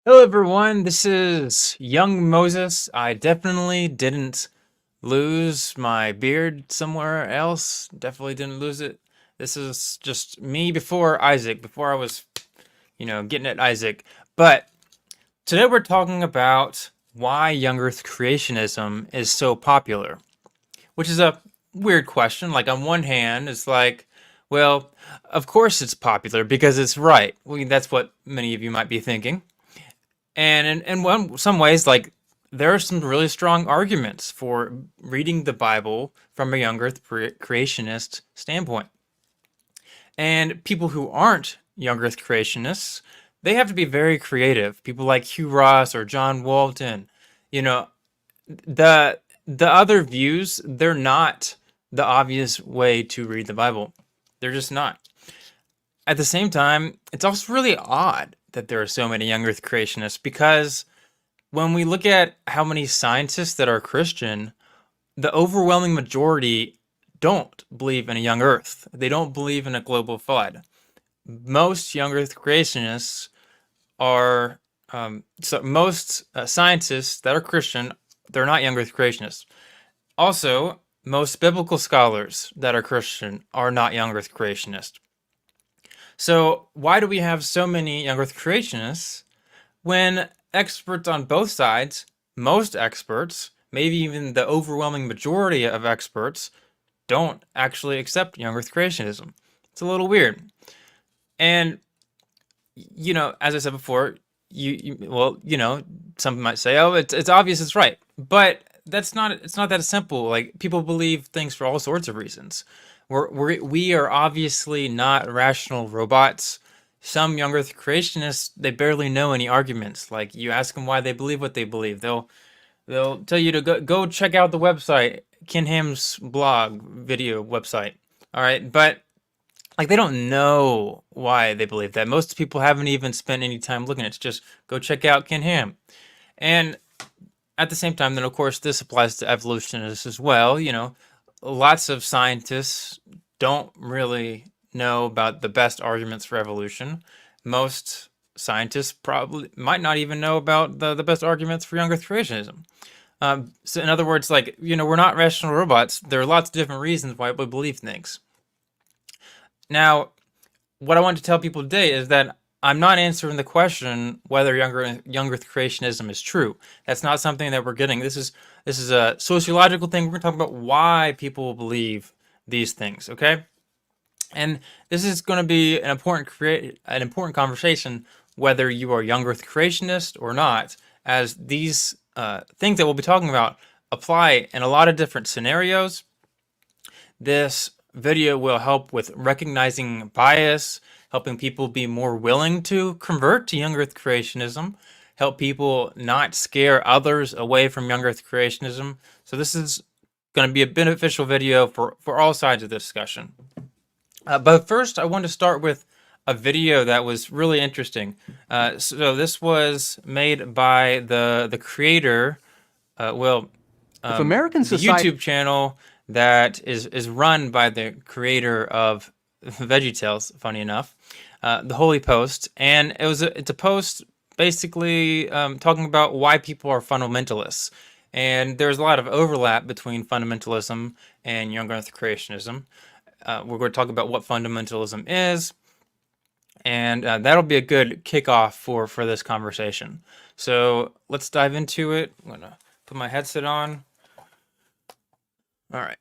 Hello, everyone. This is young Moses. I definitely didn't lose my beard somewhere else. Definitely didn't lose it. This is just me before Isaac, before I was, getting at Isaac. But today we're talking about why young earth creationism is so popular, which is a weird question. Like, on one hand, it's like, well, of course it's popular because it's right. Well, that's what many of you might be thinking. And some ways, like, there are some really strong arguments for reading the Bible from a young earth creationist standpoint. And people who aren't young earth creationists, they have to be very creative. People like Hugh Ross or John Walton, you know, the other views, they're not the obvious way to read the Bible. They're just not. At the same time, it's also really odd that there are so many young earth creationists because when we look at how many scientists that are Christian, the overwhelming majority don't believe in a young earth. They don't believe in a global flood. Most young earth creationists are, most scientists that are Christian, they're not young earth creationists. Also, most biblical scholars that are Christian are not young earth creationists. So, why do we have so many young earth creationists when experts on both sides, most experts, maybe even the overwhelming majority of experts, don't actually accept young earth creationism? It's a little weird. And, as I said before, some might say, oh, it's obvious it's right. But it's not that simple. Like, people believe things for all sorts of reasons. We are obviously not rational robots. Some young earth creationists, they barely know any arguments. Like, you ask them why they believe what they believe, they'll tell you to go check out the website, Ken Ham's blog video website. All right, but like, they don't know why they believe that. Most people haven't even spent any time looking at it. Just go check out Ken Ham. And at the same time, then of course this applies to evolutionists as well. Lots of scientists don't really know about the best arguments for evolution. Most scientists probably might not even know about the best arguments for young earth creationism. So in other words, like, we're not rational robots. There are lots of different reasons why we believe things. Now, what I want to tell people today is that I'm not answering the question whether young earth creationism is true. That's not something that we're getting. This is a sociological thing. We're going to talk about why people believe these things, okay? And this is going to be an important conversation whether you are young earth creationist or not, as these things that we'll be talking about apply in a lot of different scenarios. This video will help with recognizing bias, helping people be more willing to convert to young earth creationism, help people not scare others away from young earth creationism. So this is going to be a beneficial video for all sides of the discussion. But first, I want to start with a video that was really interesting. So this was made by the creator, If American the society YouTube channel that is run by the creator of VeggieTales, funny enough, the Holy Post, and it's a post basically talking about why people are fundamentalists. And there's a lot of overlap between fundamentalism and young earth creationism. We're going to talk about what fundamentalism is, and that'll be a good kickoff for this conversation. So let's dive into it. I'm gonna put my headset on. All right.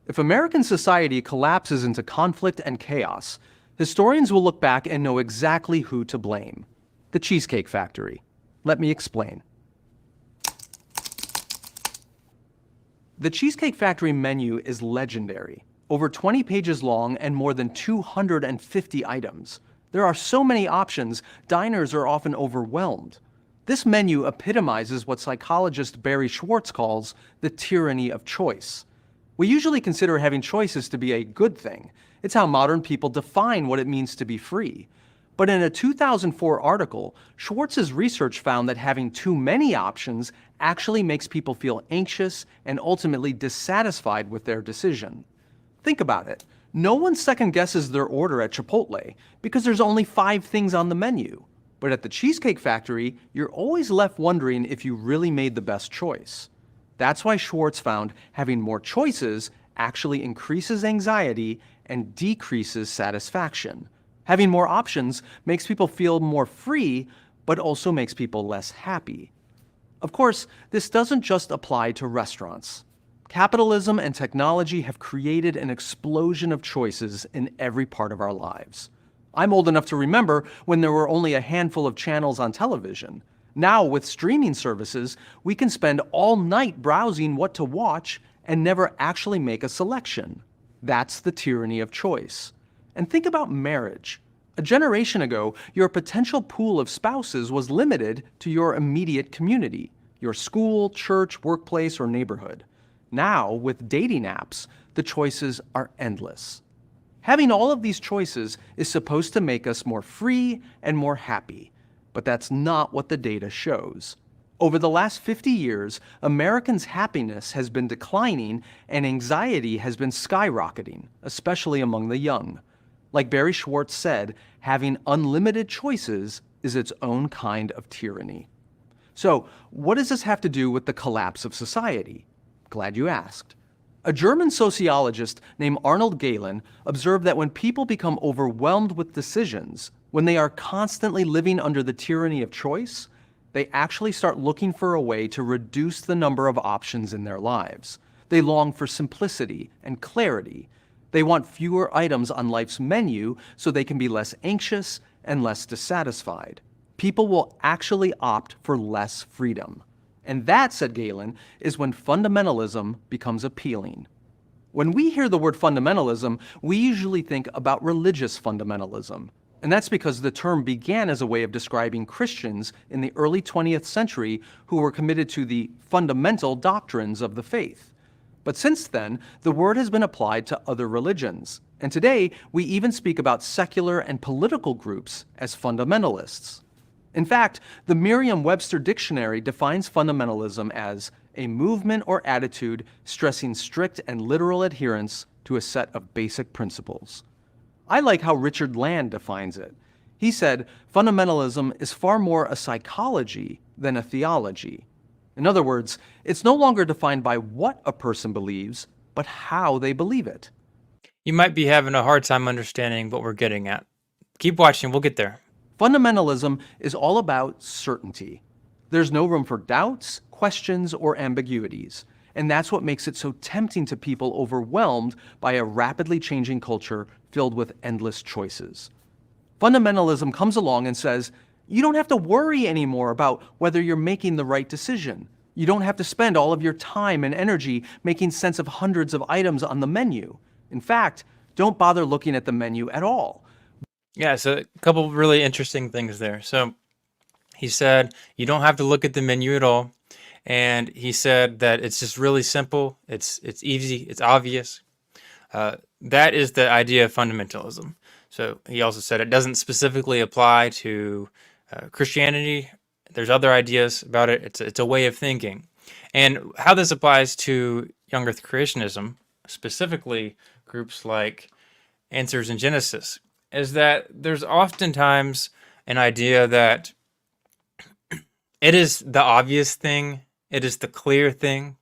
If American society collapses into conflict and chaos, historians will look back and know exactly who to blame. The Cheesecake Factory. Let me explain. The Cheesecake Factory menu is legendary. Over 20 pages long and more than 250 items. There are so many options, diners are often overwhelmed. This menu epitomizes what psychologist Barry Schwartz calls the tyranny of choice. We usually consider having choices to be a good thing. It's how modern people define what it means to be free. But in a 2004 article, Schwartz's research found that having too many options actually makes people feel anxious and ultimately dissatisfied with their decision. Think about it. No one second guesses their order at Chipotle because there's only 5 things on the menu. But at the Cheesecake Factory, you're always left wondering if you really made the best choice. That's why Schwartz found having more choices actually increases anxiety and decreases satisfaction. Having more options makes people feel more free, but also makes people less happy. Of course, this doesn't just apply to restaurants. Capitalism and technology have created an explosion of choices in every part of our lives. I'm old enough to remember when there were only a handful of channels on television. Now, with streaming services, we can spend all night browsing what to watch and never actually make a selection. That's the tyranny of choice. And think about marriage. A generation ago, your potential pool of spouses was limited to your immediate community, your school, church, workplace, or neighborhood. Now, with dating apps, the choices are endless. Having all of these choices is supposed to make us more free and more happy, but that's not what the data shows. Over the last 50 years, Americans' happiness has been declining and anxiety has been skyrocketing, especially among the young. Like Barry Schwartz said, having unlimited choices is its own kind of tyranny. So, what does this have to do with the collapse of society? Glad you asked. A German sociologist named Arnold Gehlen observed that when people become overwhelmed with decisions, when they are constantly living under the tyranny of choice, they actually start looking for a way to reduce the number of options in their lives. They long for simplicity and clarity. They want fewer items on life's menu so they can be less anxious and less dissatisfied. People will actually opt for less freedom. And that, said Galen, is when fundamentalism becomes appealing. When we hear the word fundamentalism, we usually think about religious fundamentalism. And that's because the term began as a way of describing Christians in the early 20th century who were committed to the fundamental doctrines of the faith. But since then, the word has been applied to other religions. And today, we even speak about secular and political groups as fundamentalists. In fact, the Merriam-Webster dictionary defines fundamentalism as a movement or attitude stressing strict and literal adherence to a set of basic principles. I like how Richard Land defines it. He said, fundamentalism is far more a psychology than a theology. In other words, it's no longer defined by what a person believes, but how they believe it. You might be having a hard time understanding what we're getting at. Keep watching, we'll get there. Fundamentalism is all about certainty. There's no room for doubts, questions, or ambiguities. And that's what makes it so tempting to people overwhelmed by a rapidly changing culture filled with endless choices. Fundamentalism comes along and says, you don't have to worry anymore about whether you're making the right decision. You don't have to spend all of your time and energy making sense of hundreds of items on the menu. In fact, don't bother looking at the menu at all. Yeah, so a couple really interesting things there. So he said you don't have to look at the menu at all. And he said that it's just really simple, it's easy, it's obvious. That is the idea of fundamentalism. So he also said it doesn't specifically apply to Christianity. There's other ideas about it. It's a way of thinking. And how this applies to young earth creationism, specifically groups like Answers in Genesis, is that there's oftentimes an idea that it is the obvious thing, it is the clear thing,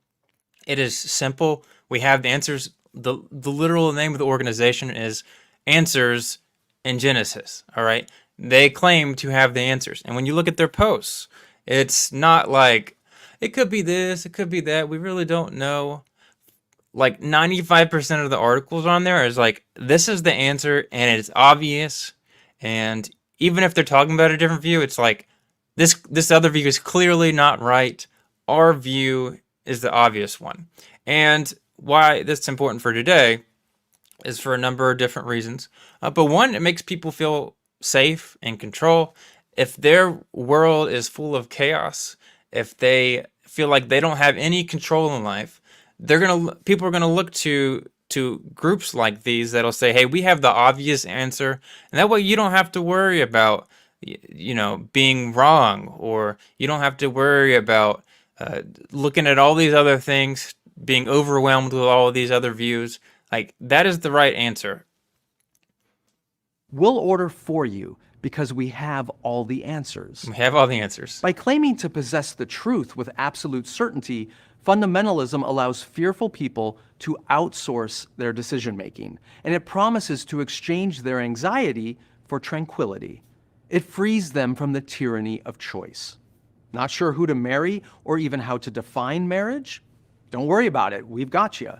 it is simple. We have the answers. The literal name of the organization is Answers in Genesis, all right? They claim to have the answers. And when you look at their posts, it's not like, it could be this, it could be that, we really don't know. Like 95% of the articles on there is like, this is the answer and it's obvious. And even if they're talking about a different view, it's like, this other view is clearly not right. Our view is the obvious one. And why this is important for today is for a number of different reasons. But one, it makes people feel safe and control. If their world is full of chaos, if they feel like they don't have any control in life, people are gonna look to groups like these that'll say, hey, we have the obvious answer, and that way you don't have to worry about being wrong, or you don't have to worry about looking at all these other things, being overwhelmed with all of these other views. Like, that is the right answer. We'll order for you because we have all the answers. We have all the answers. By claiming to possess the truth with absolute certainty, fundamentalism allows fearful people to outsource their decision making, and it promises to exchange their anxiety for tranquility. It frees them from the tyranny of choice. Not sure who to marry or even how to define marriage? Don't worry about it, we've got you.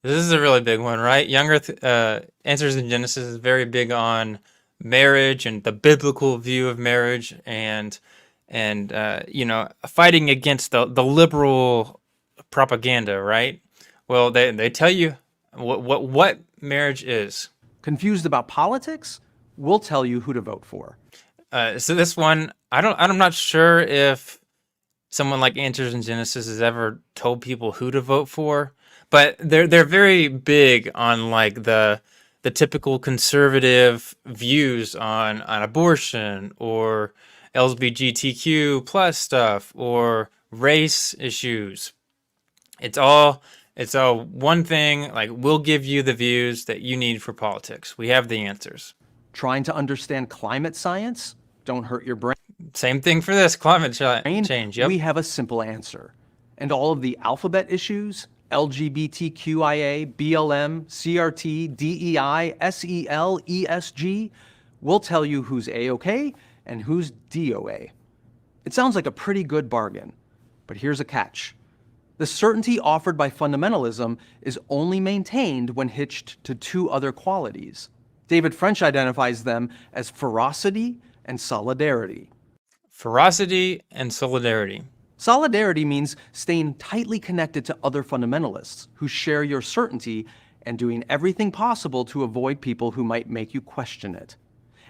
This is a really big one, right? Answers in Genesis is very big on marriage and the biblical view of marriage, and fighting against the liberal propaganda, right? Well, they tell you what marriage is. Confused about politics? We'll tell you who to vote for. So this one, I'm not sure if someone like Answers in Genesis has ever told people who to vote for, but they're very big on like the typical conservative views on abortion or LGBTQ plus stuff or race issues. It's all one thing. Like, we'll give you the views that you need for politics. We have the answers. Trying to understand climate science? Don't hurt your brain. Same thing for this climate change. Yep. We have a simple answer. And all of the alphabet issues, LGBTQIA, BLM, CRT, DEI, SEL, ESG, we'll tell you who's A-OK and who's DOA. It sounds like a pretty good bargain, but here's a catch. The certainty offered by fundamentalism is only maintained when hitched to two other qualities. David French identifies them as ferocity and solidarity. Ferocity and solidarity. Solidarity means staying tightly connected to other fundamentalists who share your certainty and doing everything possible to avoid people who might make you question it.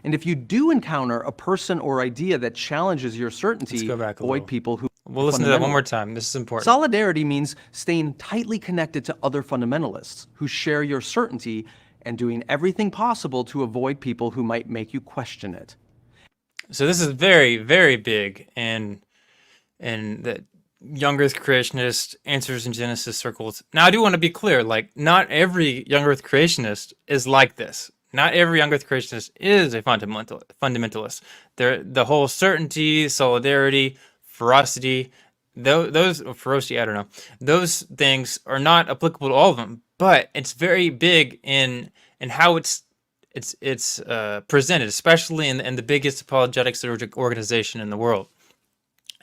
And if you do encounter a person or idea that challenges your certainty, avoid people who... We'll listen to that one more time. This is important. Solidarity means staying tightly connected to other fundamentalists who share your certainty and doing everything possible to avoid people who might make you question it. So this is very, very big in the young Earth creationist Answers in Genesis circles. Now, I do want to be clear, like, not every young Earth creationist is like this. Not every young Earth creationist is a fundamentalist. The whole certainty, solidarity, ferocity, ferocity, I don't know. Those things are not applicable to all of them, but it's very big in how it's presented, especially in the biggest apologetics organization in the world,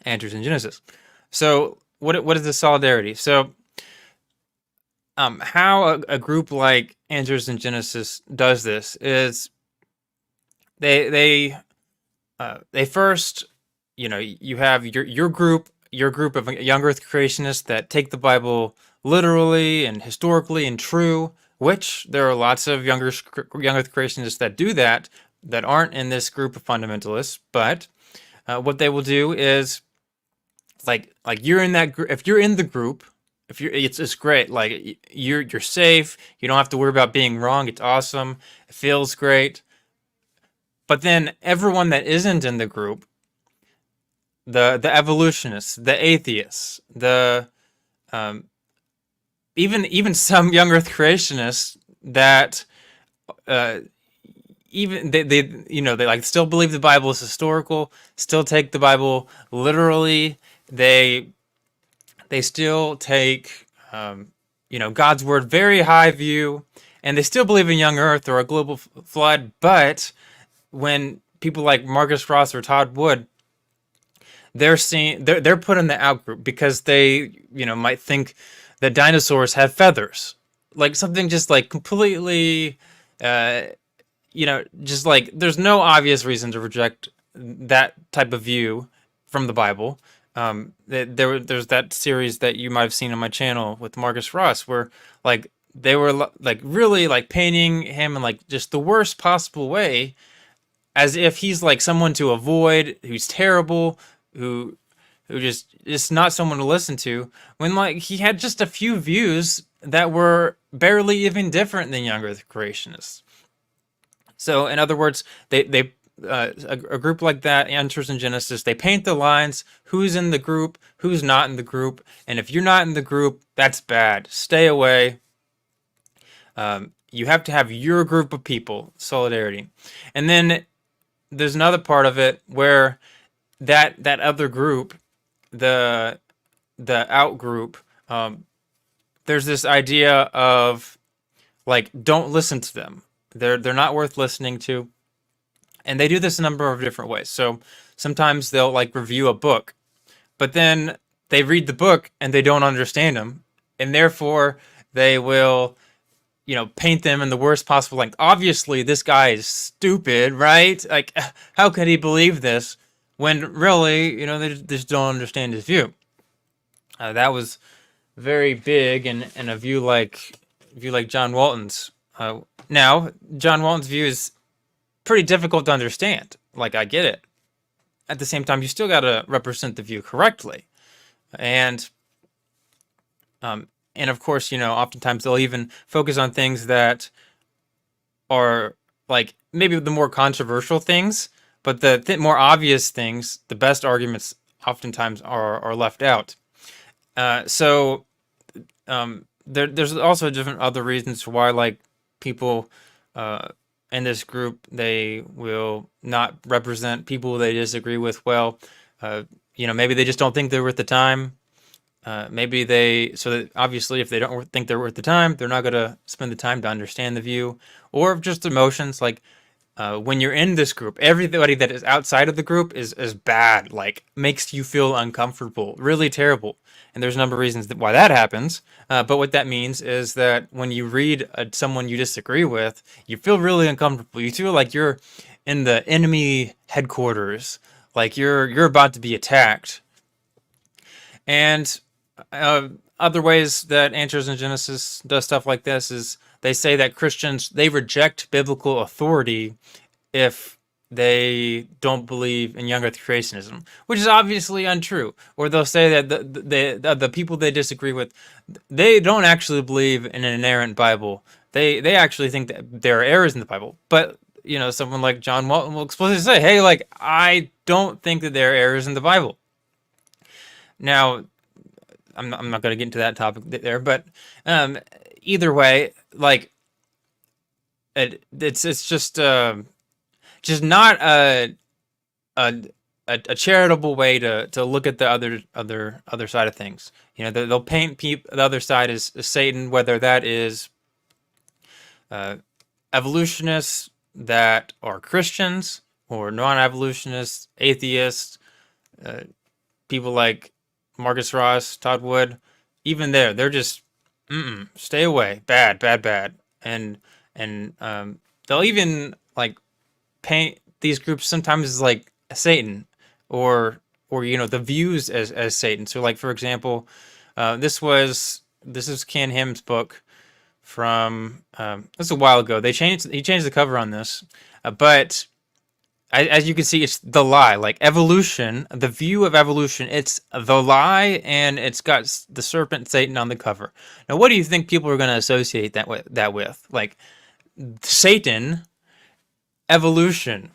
Answers in Genesis. So what is the solidarity? So how a group like Answers in Genesis does this is they first, you have your group of young Earth creationists that take the Bible literally and historically and true, which there are lots of young Earth creationists that do that aren't in this group of fundamentalists. But what they will do is, like you're in that group. If you're in the group, it's great. Like, you're safe. You don't have to worry about being wrong. It's awesome. It feels great. But then everyone that isn't in the group, the evolutionists, the atheists, even some young Earth creationists that even they like still believe the Bible is historical, still take the Bible literally. They still take God's word very high view, and they still believe in young Earth or a global flood. But when people like Marcus Ross or Todd Wood, they're put in the out group because they might think that dinosaurs have feathers, like something just like completely just like there's no obvious reason to reject that type of view from the Bible. There's that series that you might have seen on my channel with Marcus Ross, where like they were like really like painting him in like just the worst possible way, as if he's like someone to avoid, who's terrible, who just not someone to listen to, when like he had just a few views that were barely even different than young Earth creationists. So in other words, a group like that, Answers in Genesis, they paint the lines, who's in the group, who's not in the group, and if you're not in the group, that's bad. Stay away. You have to have your group of people, solidarity. And then there's another part of it where that other group, the out group, there's this idea of like, don't listen to them. They're not worth listening to. And they do this a number of different ways. So sometimes they'll like review a book, but then they read the book and they don't understand them, and therefore they will, paint them in the worst possible light. Obviously, this guy is stupid, right? Like, how could he believe this when really, they just don't understand his view? That was very big in a view like John Walton's. Now, John Walton's view is pretty difficult to understand. Like, I get it. At the same time, you still got to represent the view correctly. And and of course, oftentimes they'll even focus on things that are like maybe the more controversial things, but the more obvious things, the best arguments oftentimes are left out. So there's also different other reasons for why like people in this group, they will not represent people they disagree with well. Maybe they just don't think they're worth the time. Maybe so that obviously if they don't think they're worth the time, they're not going to spend the time to understand the view, or just emotions. Like when you're in this group, everybody that is outside of the group is bad, like makes you feel uncomfortable, really terrible. And there's a number of reasons why that happens. But what that means is that when you read someone you disagree with, you feel really uncomfortable. You feel like you're in the enemy headquarters, like you're about to be attacked. And other ways that Answers in Genesis does stuff like this is they say that Christians, they reject biblical authority if they don't believe in young earth creationism, which is obviously untrue. Or they'll say that the people they disagree with, they don't actually believe in an inerrant Bible. They actually think that there are errors in the Bible. But someone like John Walton will explicitly say, hey, like, I don't think that there are errors in the Bible. Now, I'm not going to get into that topic there, but either way, like it's just not a charitable way to look at the other side of things. They'll paint the other side as Satan, whether that is evolutionists that are Christians or non-evolutionists, atheists, people like Marcus Ross, Todd Wood. Even they're just stay away, bad, and they'll even like paint these groups sometimes as like Satan, or the views as Satan. So like, for example, this is Ken Ham's book from this is a while ago. He changed the cover on this, but as you can see, it's the lie. Like evolution, the view of evolution, it's the lie, and it's got the serpent Satan on the cover. Now, what do you think people are going to associate that with? Like Satan, evolution.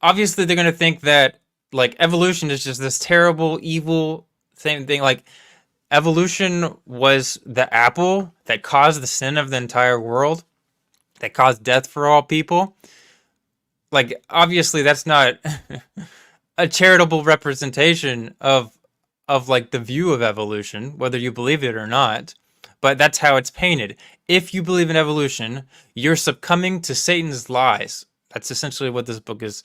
Obviously, they're going to think that like evolution is just this terrible, evil same thing. Like evolution was the apple that caused the sin of the entire world, that caused death for all people. Like, obviously, that's not a charitable representation of like the view of evolution, whether you believe it or not. But that's how it's painted. If you believe in evolution, you're succumbing to Satan's lies. That's essentially what this book is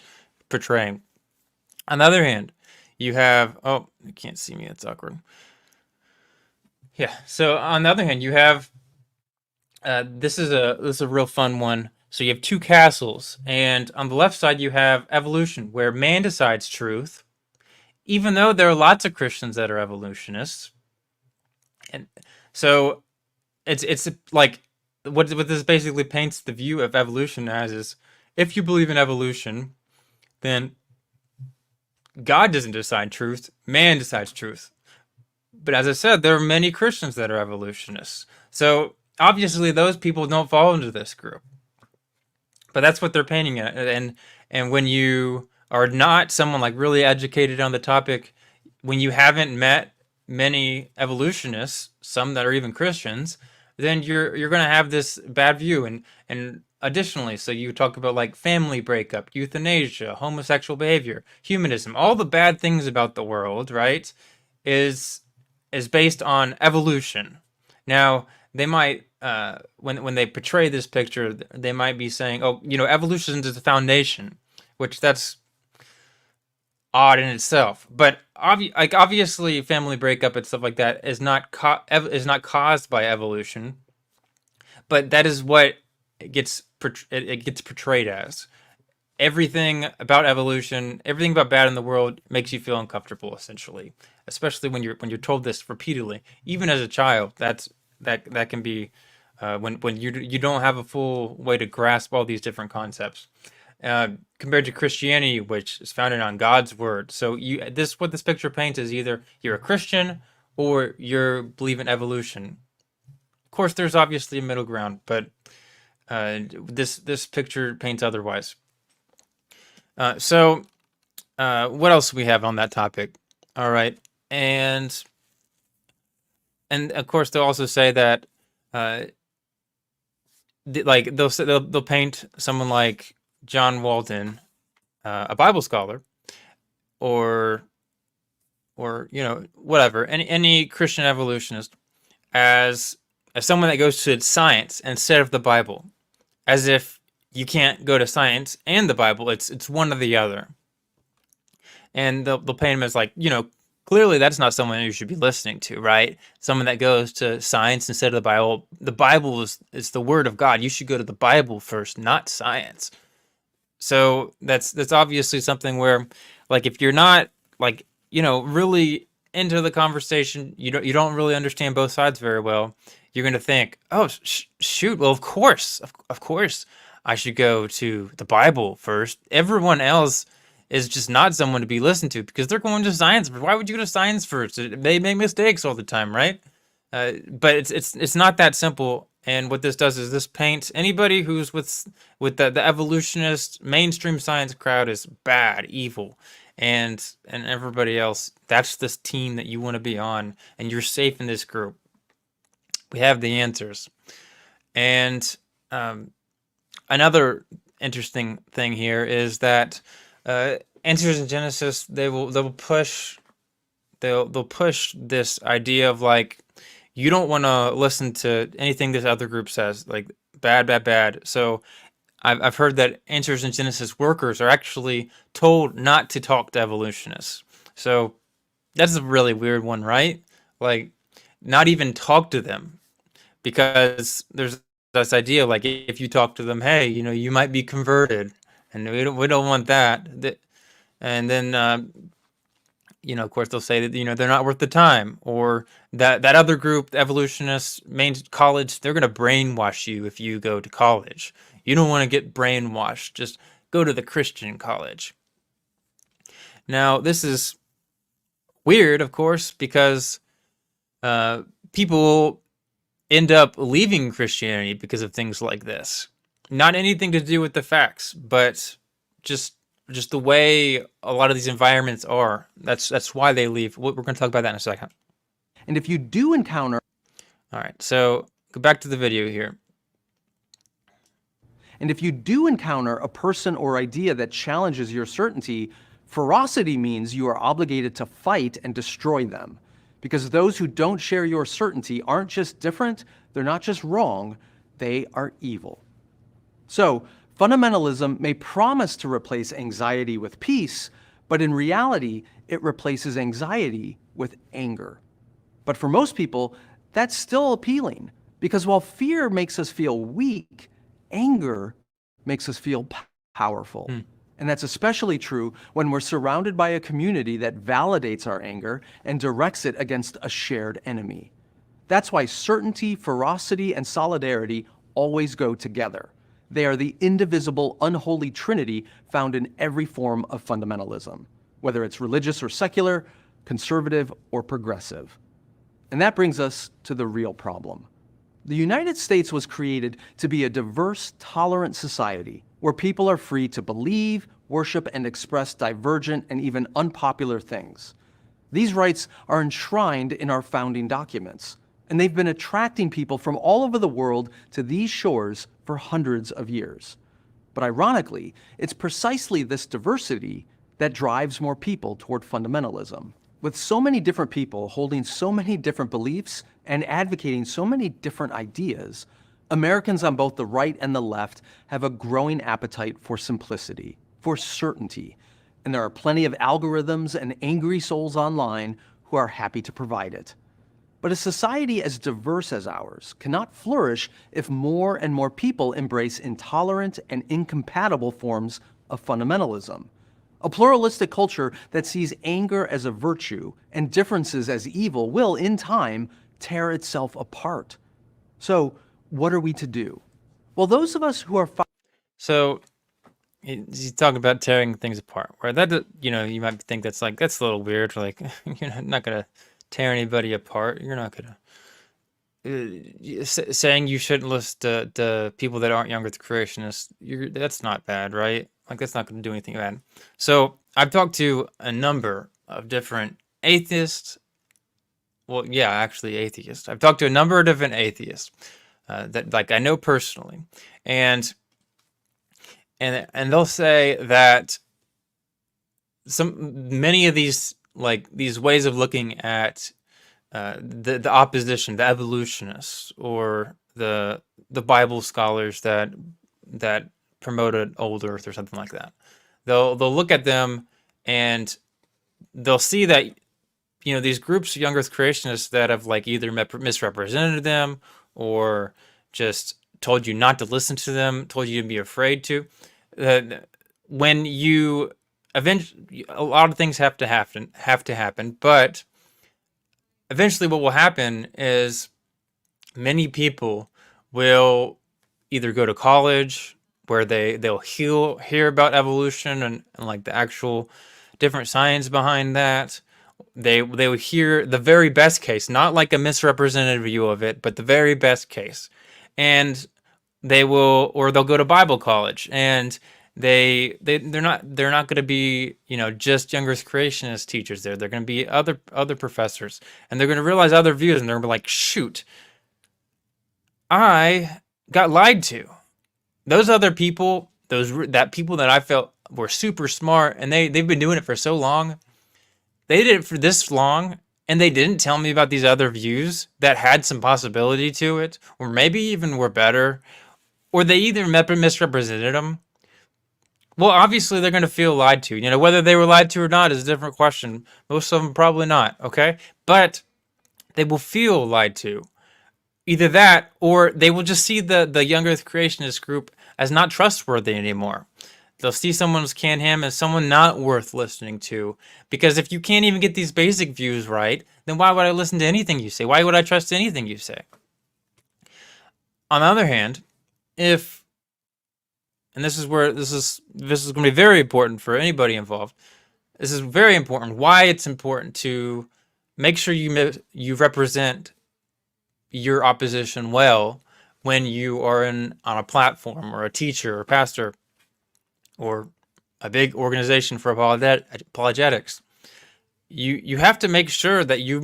portraying. On the other hand, you have you can't see me. It's awkward. Yeah. So on the other hand, you have this is a real fun one. So you have two castles, and on the left side you have evolution, where man decides truth, even though there are lots of Christians that are evolutionists. And so it's like what this basically paints the view of evolution as is, if you believe in evolution, then God doesn't decide truth, man decides truth. But as I said, there are many Christians that are evolutionists. So obviously those people don't fall into this group. But that's what they're painting at. And when you are not someone like really educated on the topic, when you haven't met many evolutionists, some that are even Christians, then you're going to have this bad view. And additionally, so you talk about like family breakup, euthanasia, homosexual behavior, humanism, all the bad things about the world, right? Is is based on evolution. Now, they might when they portray this picture, they might be saying, "Oh, evolution is the foundation," which that's odd in itself. But obviously, family breakup and stuff like that is not caused by evolution, but that is what it gets portrayed as. Everything about evolution, everything about bad in the world makes you feel uncomfortable, essentially. Especially when you're told this repeatedly, even as a child. That can be when you don't have a full way to grasp all these different concepts. Compared to Christianity, which is founded on God's word. So what this picture paints is either you're a Christian or you believe in evolution. Of course, there's obviously a middle ground, but this picture paints otherwise. What else do we have on that topic? All right, and of course they'll also say that like they'll paint someone like John Walton, a Bible scholar, or whatever, any Christian evolutionist, as someone that goes to science instead of the Bible, as if you can't go to science and the Bible. It's one or the other. And they'll paint him as like, clearly that's not someone you should be listening to, right? Someone that goes to science instead of the Bible. The Bible is the word of God. You should go to the Bible first, not science. So that's obviously something where, like, if you're not like, really into the conversation, you don't really understand both sides very well. You're gonna think, oh shoot, well of course I should go to the Bible first. Everyone else is just not someone to be listened to because they're going to science. Why would you go to science first? They make mistakes all the time, right? But it's not that simple. And what this does is this paints anybody who's with the evolutionist mainstream science crowd is bad, evil, and everybody else. That's this team that you want to be on, and you're safe in this group. We have the answers. And another interesting thing here is that Answers in Genesis, they'll push this idea of like, you don't want to listen to anything this other group says, like bad, bad, bad. So I've heard that Answers in Genesis workers are actually told not to talk to evolutionists. So that's a really weird one, right? Like, not even talk to them, because there's this idea like, if you talk to them, hey, you might be converted, and we don't want that. And then of course they'll say that they're not worth the time, or that other group, the evolutionists, main college, they're going to brainwash you if you go to college. You don't want to get brainwashed. Just go to the Christian college. Now this is weird, of course, because people end up leaving Christianity because of things like this. Not anything to do with the facts, but just the way a lot of these environments are. That's why they leave. We're going to talk about that in a second. And if you do encounter... All right, so go back to the video here. And if you do encounter a person or idea that challenges your certainty, ferocity means you are obligated to fight and destroy them. Because those who don't share your certainty aren't just different, they're not just wrong, they are evil. So, fundamentalism may promise to replace anxiety with peace, but in reality, it replaces anxiety with anger. But for most people, that's still appealing, because while fear makes us feel weak, anger makes us feel powerful. And that's especially true when we're surrounded by a community that validates our anger and directs it against a shared enemy. That's why certainty, ferocity, and solidarity always go together. They are the indivisible, unholy trinity found in every form of fundamentalism, whether it's religious or secular, conservative or progressive. And that brings us to the real problem. The United States was created to be a diverse, tolerant society where people are free to believe, worship, and express divergent and even unpopular things. These rights are enshrined in our founding documents. And they've been attracting people from all over the world to these shores for hundreds of years. But ironically, it's precisely this diversity that drives more people toward fundamentalism. With so many different people holding so many different beliefs and advocating so many different ideas, Americans on both the right and the left have a growing appetite for simplicity, for certainty, and there are plenty of algorithms and angry souls online who are happy to provide it. But a society as diverse as ours cannot flourish if more and more people embrace intolerant and incompatible forms of fundamentalism. A pluralistic culture that sees anger as a virtue and differences as evil will, in time, tear itself apart. So, what are we to do? Well, those of us who are So he's talking about tearing things apart. Where that, you might think that's a little weird. Like you're not gonna tear anybody apart. You're not gonna saying you shouldn't listen to people that aren't younger creationists. That's not bad, right? Like that's not gonna do anything bad. So I've talked to a number of different atheists. Well, yeah, actually atheists. I've talked to a number of different atheists that like I know personally, and they'll say that many of these ways of looking at the opposition, the evolutionists, or the Bible scholars that promote an old Earth or something like that. They'll look at them and they'll see that these groups of young Earth creationists that have like either misrepresented them or just told you not to listen to them, told you to be afraid to. When you eventually, a lot of things have to happen, but eventually what will happen is many people will either go to college where they'll hear about evolution and like the actual different science behind that. They will hear the very best case, not like a misrepresented view of it, but the very best case. And they'll go to Bible college and they're not going to be just younger creationist teachers there. They're going to be other professors, and they're going to realize other views, and they're going to be like, shoot, I got lied to. Those other people, people that I felt were super smart, and they've been doing it for so long. They did it for this long, and they didn't tell me about these other views that had some possibility to it, or maybe even were better, or they either misrepresented them. Well, obviously they're going to feel lied to. Whether they were lied to or not is a different question. Most of them probably not, okay? But they will feel lied to. Either that, or they will just see the young Earth creationist group as not trustworthy anymore. They'll see someone's canned ham as someone not worth listening to. Because if you can't even get these basic views right, then why would I listen to anything you say? Why would I trust anything you say? On the other hand, and this is going to be very important for anybody involved. This is very important. Why it's important to make sure you represent your opposition well when you are on a platform or a teacher or pastor or a big organization for apologetics. You have to make sure that you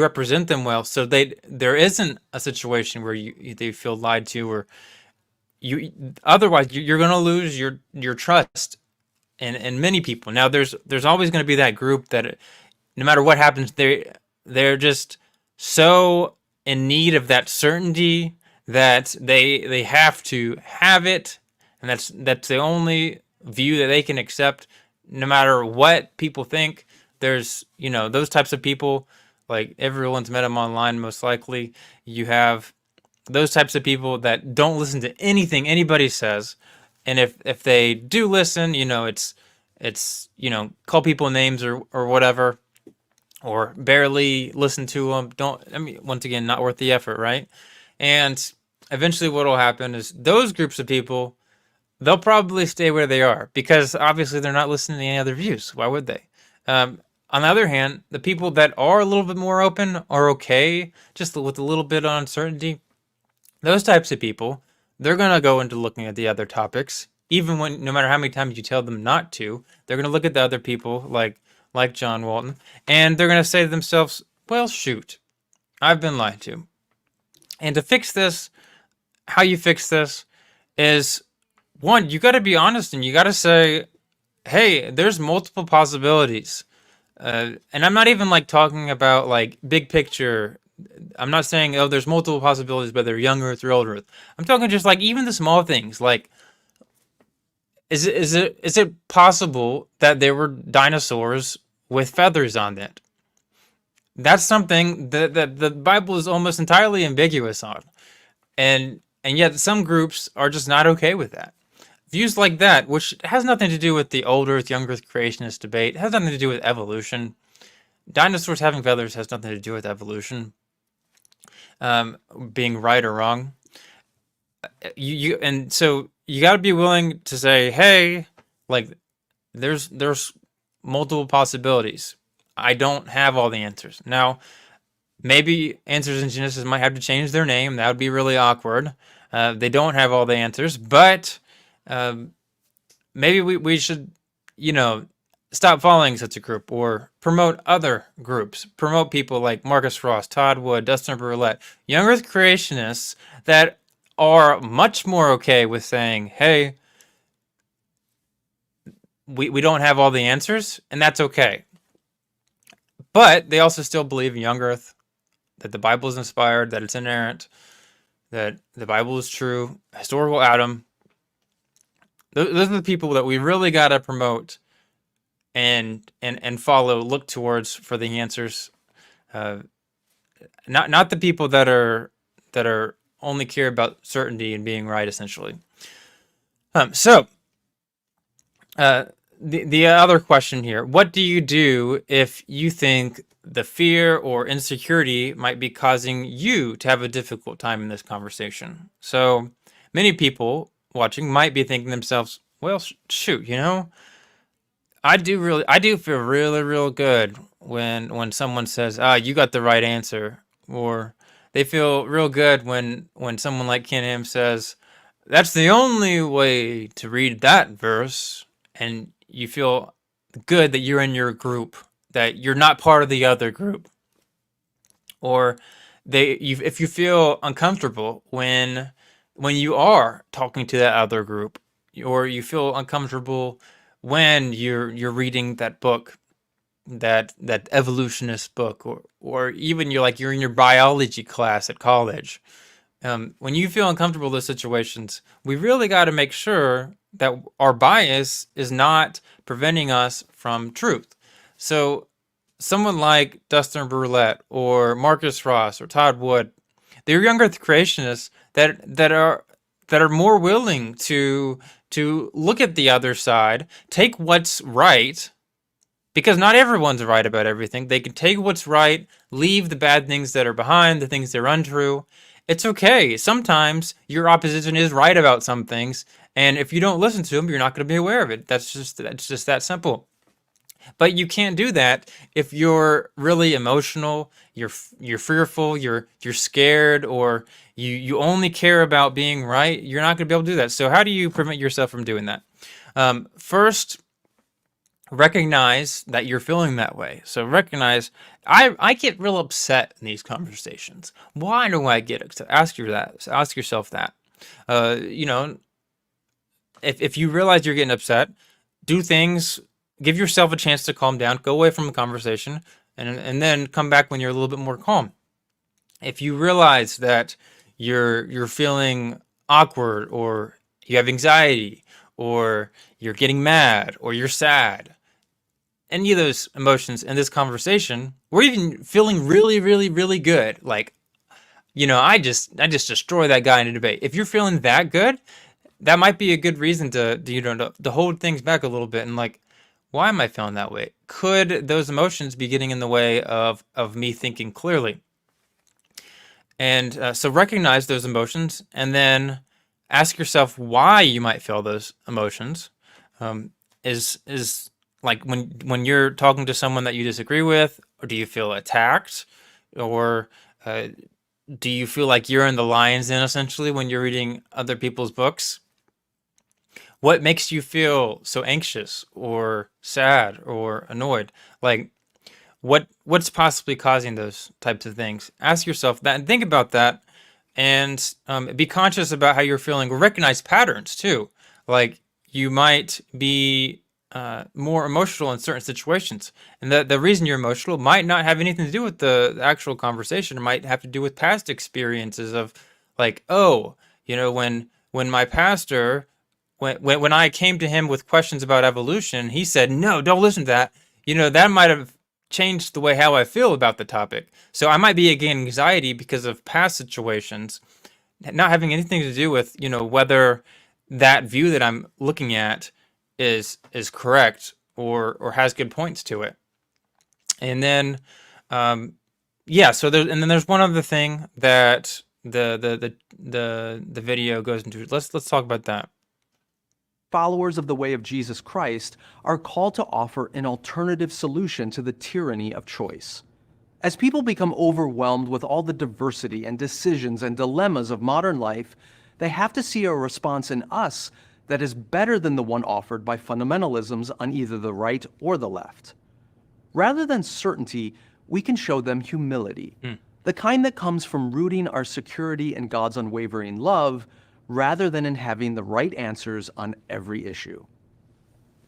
represent them well, so there isn't a situation where they feel lied to, or otherwise you're going to lose your trust in many people. Now there's always going to be that group that no matter what happens, they're just so in need of that certainty that they have to have it, and that's the only view that they can accept no matter what people think. There's those types of people, like everyone's met them online most likely. You have those types of people that don't listen to anything anybody says, and if they do listen, it's call people names or whatever, or barely listen to them. Once again, not worth the effort, right? And eventually what will happen is those groups of people, they'll probably stay where they are because obviously they're not listening to any other views. Why would they? On the other hand, the people that are a little bit more open are okay, just with a little bit of uncertainty. Those types of people, they're going to go into looking at the other topics, even when, no matter how many times you tell them not to, they're going to look at the other people like John Walton, and they're going to say to themselves, well, shoot, I've been lied to. And to fix this, how you fix this is, one, you got to be honest and you got to say, hey, there's multiple possibilities. And I'm not even like talking about like big picture. I'm not saying, oh, there's multiple possibilities, whether young Earth or old Earth. I'm talking just like even the small things. Like, is it possible that there were dinosaurs with feathers on it? That's something that the Bible is almost entirely ambiguous on, and yet some groups are just not okay with that. Views like that, which has nothing to do with the old Earth, young Earth creationist debate, has nothing to do with evolution. Dinosaurs having feathers has nothing to do with evolution, being right or wrong. And so you got to be willing to say, hey, like there's multiple possibilities. I don't have all the answers. Now, maybe Answers in Genesis might have to change their name. That would be really awkward. They don't have all the answers, but um, maybe we should, you know, stop following such a group or promote other groups. Promote people like Marcus Frost, Todd Wood, Dustin Burlett, young Earth creationists that are much more okay with saying, hey, we don't have all the answers, and that's okay. But they also still believe in young Earth, that the Bible is inspired, that it's inerrant, that the Bible is true, historical Adam. Those are the people that we really got to promote and follow, look towards for the answers. Uh, not the people that are only care about certainty and being right, essentially. So the other question here: what do you do if you think the fear or insecurity might be causing you to have a difficult time in this conversation? So many people watching might be thinking to themselves, well, shoot, I do feel really, real good when someone says, "Ah, you got the right answer," or they feel real good when someone like Ken Ham says, "That's the only way to read that verse," and you feel good that you're in your group, that you're not part of the other group, or if you feel uncomfortable when you are talking to that other group, or you feel uncomfortable when you're reading that book, that evolutionist book, or even you're in your biology class at college. When you feel uncomfortable in those situations, we really got to make sure that our bias is not preventing us from truth. So someone like Dustin Burlett or Marcus Frost or Todd Wood, they're younger creationists that are more willing to look at the other side, take what's right, because not everyone's right about everything. They can take what's right, leave the bad things that are behind, the things that are untrue. It's okay. Sometimes your opposition is right about some things, and if you don't listen to them, you're not going to be aware of it. That's just that simple. But you can't do that if you're really emotional, you're fearful, you're scared, or you only care about being right. You're not going to be able to do that. So how do you prevent yourself from doing that? First, recognize that you're feeling that way. So recognize, I get real upset in these conversations. Why do I get upset? Ask yourself that. You know, if you realize you're getting upset, do things, give yourself a chance to calm down, go away from the conversation, and then come back when you're a little bit more calm. If you realize that you're feeling awkward, or you have anxiety, or you're getting mad, or you're sad, any of those emotions in this conversation, or even feeling really, really, really good, like, I just destroy that guy in a debate. If you're feeling that good, that might be a good reason to hold things back a little bit and like, why am I feeling that way? Could those emotions be getting in the way of me thinking clearly? And so recognize those emotions, and then ask yourself why you might feel those emotions. Is like when you're talking to someone that you disagree with, or do you feel attacked, or uh, do you feel like you're in the lion's den essentially when you're reading other people's books? What makes you feel so anxious or sad or annoyed? Like, what's possibly causing those types of things? Ask yourself that and think about that. and be conscious about how you're feeling. Recognize patterns too. Like you might be more emotional in certain situations, and the reason you're emotional might not have anything to do with the actual conversation. It might have to do with past experiences of, like, oh, when my pastor, when I came to him with questions about evolution, he said, no, don't listen to that. That might have changed the way how I feel about the topic. So I might be getting anxiety because of past situations, not having anything to do with, whether that view that I'm looking at is correct or has good points to it. And then yeah, so there's one other thing that the video goes into. Let's talk about that. Followers of the way of Jesus Christ are called to offer an alternative solution to the tyranny of choice. As people become overwhelmed with all the diversity and decisions and dilemmas of modern life, they have to see a response in us that is better than the one offered by fundamentalisms on either the right or the left. Rather than certainty, we can show them humility, the kind that comes from rooting our security in God's unwavering love rather than in having the right answers on every issue.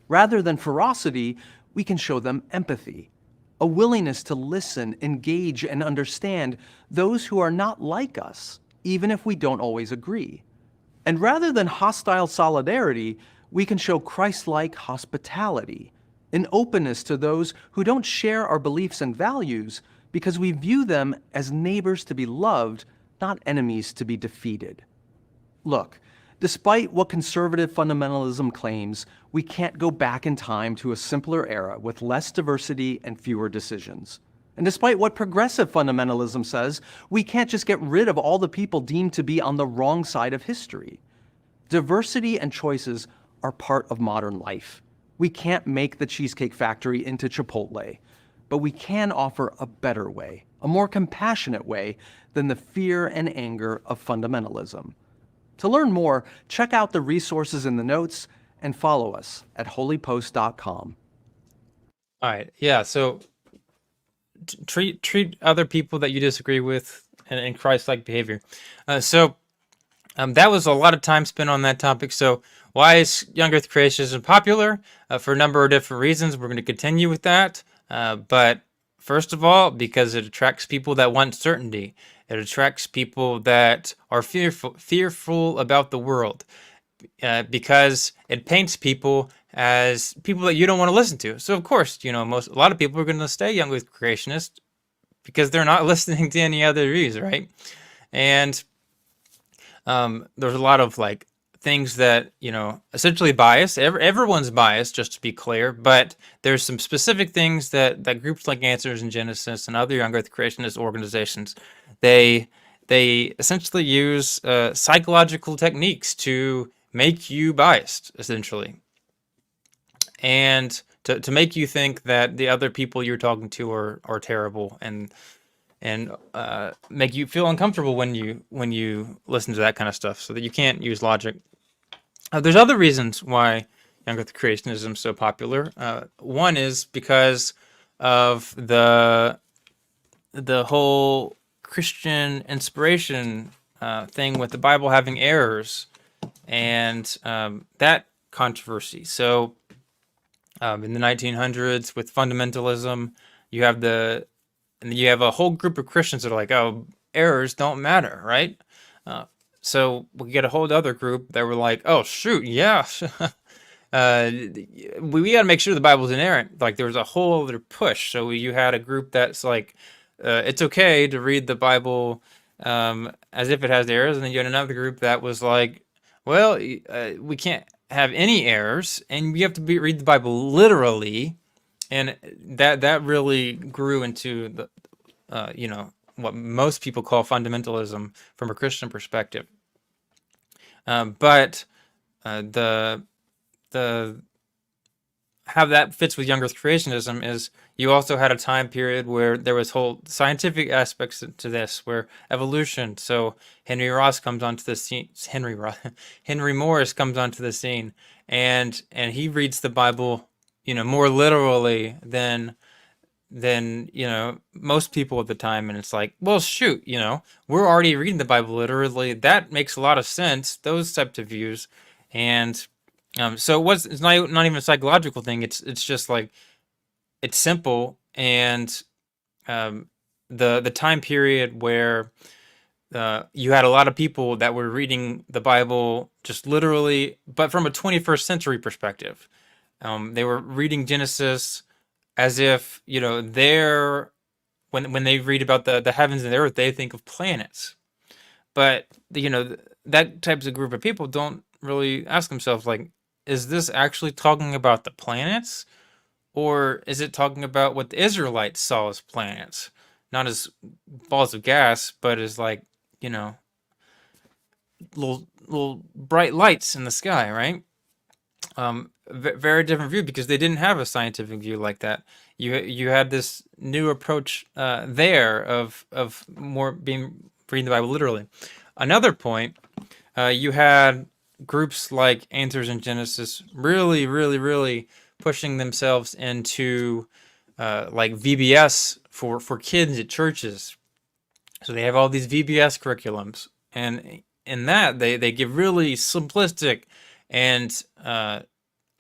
Rather than ferocity, we can show them empathy, a willingness to listen, engage, and understand those who are not like us, even if we don't always agree. And rather than hostile solidarity, we can show Christ-like hospitality, an openness to those who don't share our beliefs and values because we view them as neighbors to be loved, not enemies to be defeated. Look, despite what conservative fundamentalism claims, we can't go back in time to a simpler era with less diversity and fewer decisions. And despite what progressive fundamentalism says, we can't just get rid of all the people deemed to be on the wrong side of history. Diversity and choices are part of modern life. We can't make the Cheesecake Factory into Chipotle, but we can offer a better way, a more compassionate way than the fear and anger of fundamentalism. To learn more, check out the resources in the notes and follow us at holypost.com. All right. Yeah. So treat other people that you disagree with in Christ-like behavior. That was a lot of time spent on that topic. So why is young Earth creationism popular? For a number of different reasons. We're going to continue with that. But first of all, because it attracts people that want certainty. It attracts people that are fearful about the world, because it paints people as people that you don't want to listen to. So of course, a lot of people are going to stay young Earth creationist because they're not listening to any other views, right? And there's a lot of like things that essentially bias. Everyone's biased, just to be clear, but there's some specific things that groups like Answers in Genesis and other young Earth creationist organizations, they essentially use psychological techniques to make you biased, essentially, and to make you think that the other people you're talking to are terrible, and make you feel uncomfortable when you listen to that kind of stuff, so that you can't use logic. There's other reasons why young Earth creationism is so popular. One is because of the whole Christian inspiration thing with the Bible having errors, and that controversy. So in the 1900s with fundamentalism, you have a whole group of Christians that are like, oh, errors don't matter, right? So we get a whole other group that were like, oh, shoot, yeah. We got to make sure the Bible's inerrant. Like, there was a whole other push. So you had a group that's like, it's okay to read the Bible as if it has errors. And then you had another group that was like, well, we can't have any errors, and we have to read the Bible literally. And that really grew into the, what most people call fundamentalism from a Christian perspective. But the how that fits with young Earth creationism is you also had a time period where there was whole scientific aspects to this, where evolution. So Henry Morris comes onto the scene. Henry Morris comes onto the scene, and he reads the Bible, more literally than than most people at the time, and it's like, well, shoot, we're already reading the Bible literally. That makes a lot of sense. Those types of views, and so it's not even a psychological thing. It's just like it's simple, and um, the time period where you had a lot of people that were reading the Bible just literally, but from a 21st century perspective. They were reading Genesis as if they're when they read about the heavens and the earth, they think of planets. But that types of group of people don't really ask themselves, like, is this actually talking about the planets, or is it talking about what the Israelites saw as planets, not as balls of gas, but as like you know little bright lights in the sky, right? Very different view because they didn't have a scientific view like that. You had this new approach there of more being reading the Bible literally. Another point, you had groups like Answers in Genesis really, really, really pushing themselves into like VBS for kids at churches. So they have all these VBS curriculums, and in that they give really simplistic and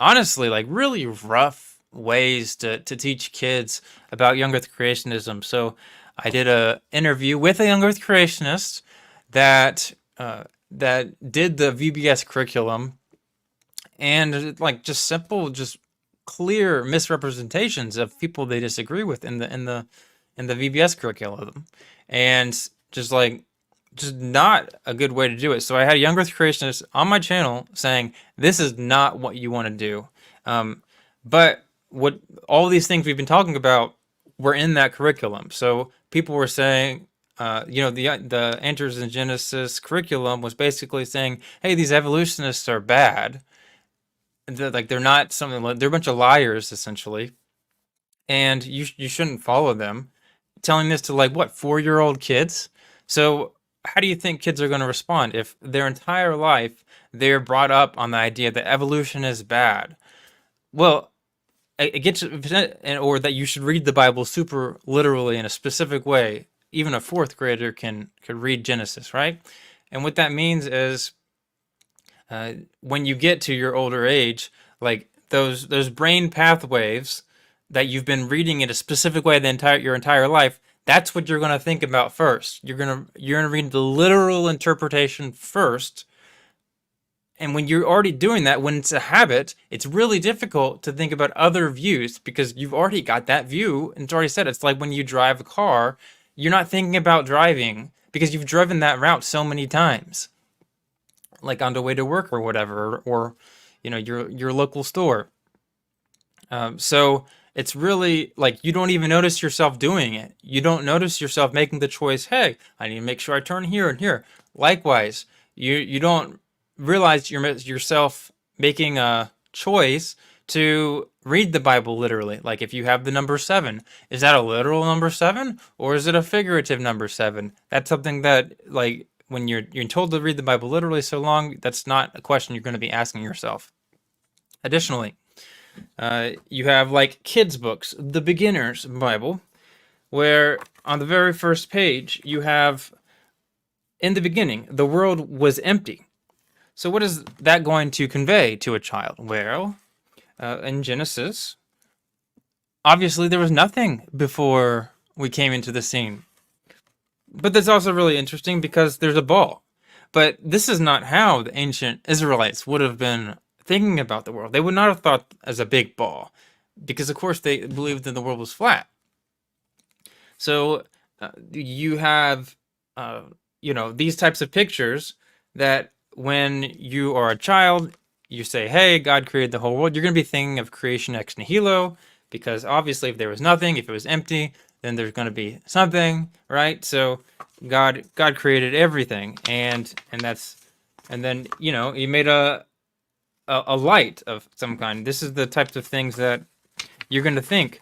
honestly like really rough ways to teach kids about young Earth creationism. So I did a interview with a young Earth creationist that did the VBS curriculum, and like just simple, just clear misrepresentations of people they disagree with in the VBS curriculum, and just not a good way to do it. So I had a young Earth creationist on my channel saying this is not what you want to do. But what all these things we've been talking about were in that curriculum. So people were saying, the Answers in Genesis curriculum was basically saying, hey, these evolutionists are bad. They're not something. They're a bunch of liars essentially, and you shouldn't follow them. Telling this to like what 4-year-old kids. So how do you think kids are going to respond if their entire life they're brought up on the idea that evolution is bad? Well, it gets, or that you should read the Bible super literally in a specific way. Even a fourth grader could read Genesis, right? And what that means is when you get to your older age, like those brain pathways that you've been reading in a specific way your entire life, that's what you're going to think about first. You're going to read the literal interpretation first. And when you're already doing that, when it's a habit, it's really difficult to think about other views because you've already got that view and it's already said. It's like when you drive a car, you're not thinking about driving because you've driven that route so many times, like on the way to work or whatever, or your local store. So it's really like you don't even notice yourself doing it. You don't notice yourself making the choice. Hey, I need to make sure I turn here and here. Likewise, you don't realize yourself making a choice to read the Bible literally. Like if you have the number 7, is that a literal number 7 or is it a figurative number 7? That's something that like when you're told to read the Bible literally so long, that's not a question you're going to be asking yourself. Additionally, you have like kids books, the beginner's Bible, where on the very first page you have, in the beginning, the world was empty. So what is that going to convey to a child? Well, in Genesis, obviously there was nothing before we came into the scene. But that's also really interesting because there's a ball. But this is not how the ancient Israelites would have been thinking about the world. They would not have thought as a big ball because, of course, they believed that the world was flat. So you have, these types of pictures that when you are a child, you say, hey, God created the whole world. You're going to be thinking of creation ex nihilo because obviously if there was nothing, if it was empty, then there's going to be something, right? So God created everything, and then he made a light of some kind. This is the types of things that you're going to think.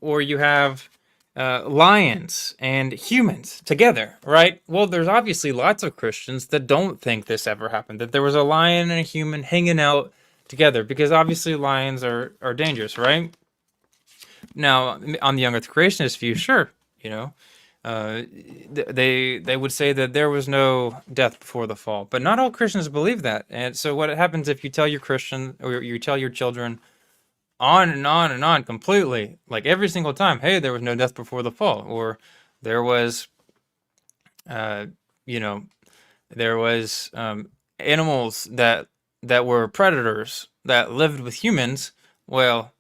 Or you have lions and humans together, right? Well, there's obviously lots of Christians that don't think this ever happened, that there was a lion and a human hanging out together, because obviously lions are dangerous, right? Now, on the young Earth creationist view, sure, you know, uh, they would say that there was no death before the fall, but not all Christians believe that. And so, what happens if you tell your Christian or you tell your children on and on and on completely, like every single time, hey, there was no death before the fall, or there was, uh, you know, there was animals that were predators that lived with humans. Well,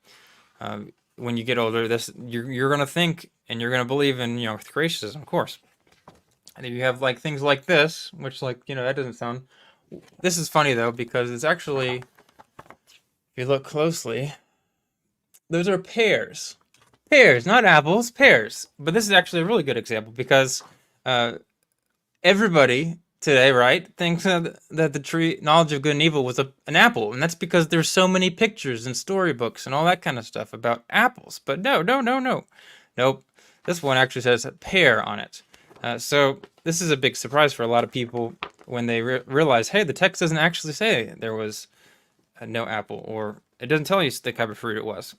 when you get older, this you're gonna think and you're gonna believe in creationism, of course. And you have like things like this, which like that doesn't sound. This is funny though because it's actually, if you look closely, those are pears. Pears, not apples, pears. But this is actually a really good example because uh, everybody today, right, thinks that the tree knowledge of good and evil was an apple, and that's because there's so many pictures and storybooks and all that kind of stuff about apples. But no, no, no, no, nope. This one actually says a pear on it. So this is a big surprise for a lot of people when they realize, hey, the text doesn't actually say there was no apple, or it doesn't tell you the type of fruit it was.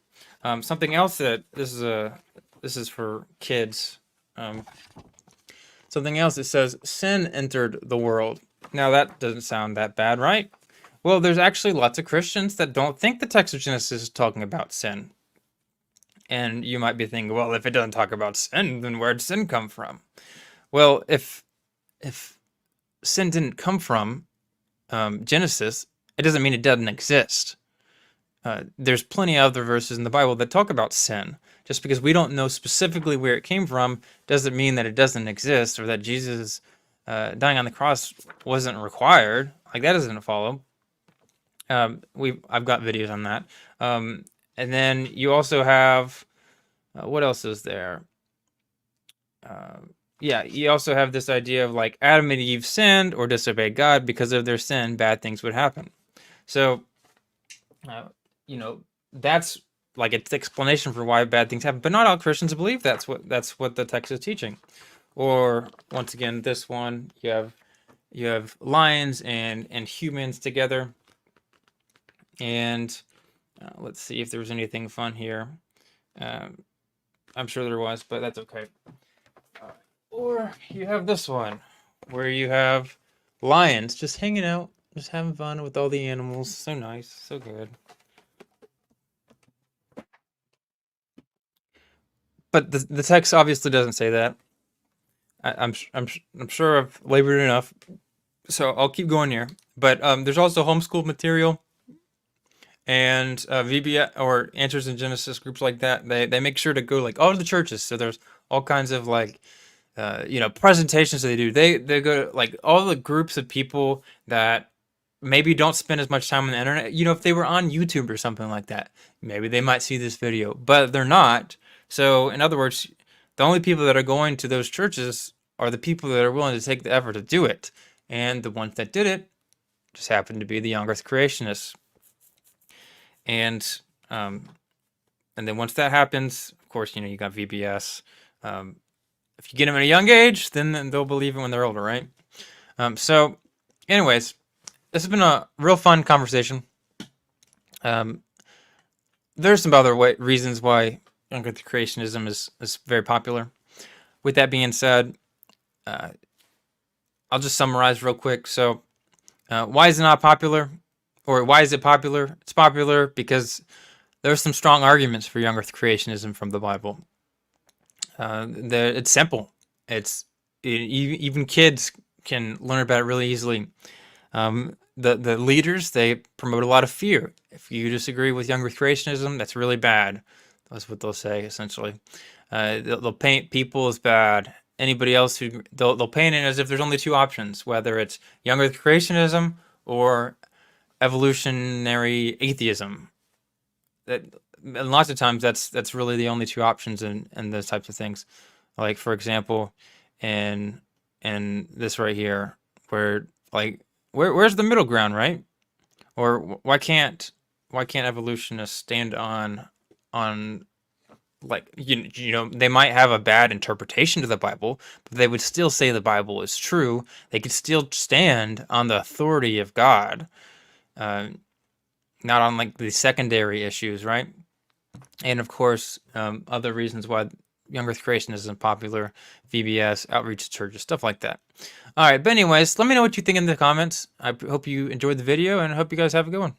Something else that this is for kids. Something else, it says sin entered the world. Now that doesn't sound that bad, right? Well, there's actually lots of Christians that don't think the text of Genesis is talking about sin. And you might be thinking, well, if it doesn't talk about sin, then where'd sin come from? Well, if sin didn't come from Genesis, it doesn't mean it doesn't exist. There's plenty of other verses in the Bible that talk about sin. Just because we don't know specifically where it came from doesn't mean that it doesn't exist or that Jesus dying on the cross wasn't required. Like that doesn't follow. I've got videos on that. And then you also have what else is there? Yeah, you also have this idea of like Adam and Eve sinned or disobeyed God. Because of their sin, bad things would happen. So, that's like its explanation for why bad things happen. But not all Christians believe that's what the text is teaching. Or once again, this one you have lions and humans together. And let's see if there was anything fun here. I'm sure there was, but that's okay. Or you have this one where you have lions just hanging out, just having fun with all the animals. So nice, so good. But the text obviously doesn't say that. I'm sure I've labored enough, so I'll keep going here. But there's also homeschooled material and VBS or Answers in Genesis groups like that. They make sure to go like all to the churches. So there's all kinds of like presentations that they do. They go to, like all the groups of people that maybe don't spend as much time on the internet. If they were on YouTube or something like that, maybe they might see this video, but they're not. So in other words, the only people that are going to those churches are the people that are willing to take the effort to do it. And the ones that did it just happened to be the young Earth creationists. And then once that happens, of course, you got VBS. If you get them at a young age, then they'll believe it when they're older, right? So anyways, this has been a real fun conversation. There's some other reasons why young Earth creationism is very popular. With that being said, I'll just summarize real quick. So, why is it not popular? Or why is it popular? It's popular because there's some strong arguments for young Earth creationism from the Bible. It's simple. Even kids can learn about it really easily. The leaders, they promote a lot of fear. If you disagree with young Earth creationism, that's really bad. That's what they'll say, essentially. They'll paint people as bad. Anybody else they'll paint it as if there's only two options, whether it's young Earth creationism or evolutionary atheism. And lots of times that's really the only two options in those types of things. Like for example, in this right here, where like where's the middle ground, right? Or why can't evolutionists stand on like they might have a bad interpretation to the Bible, but they would still say the Bible is true. They could still stand on the authority of God, not on like the secondary issues, right? And of course, other reasons why young Earth creationism is popular, VBS, outreach to churches, stuff like that. All right, but anyways, let me know what you think in the comments. I hope you enjoyed the video, and I hope you guys have a good one.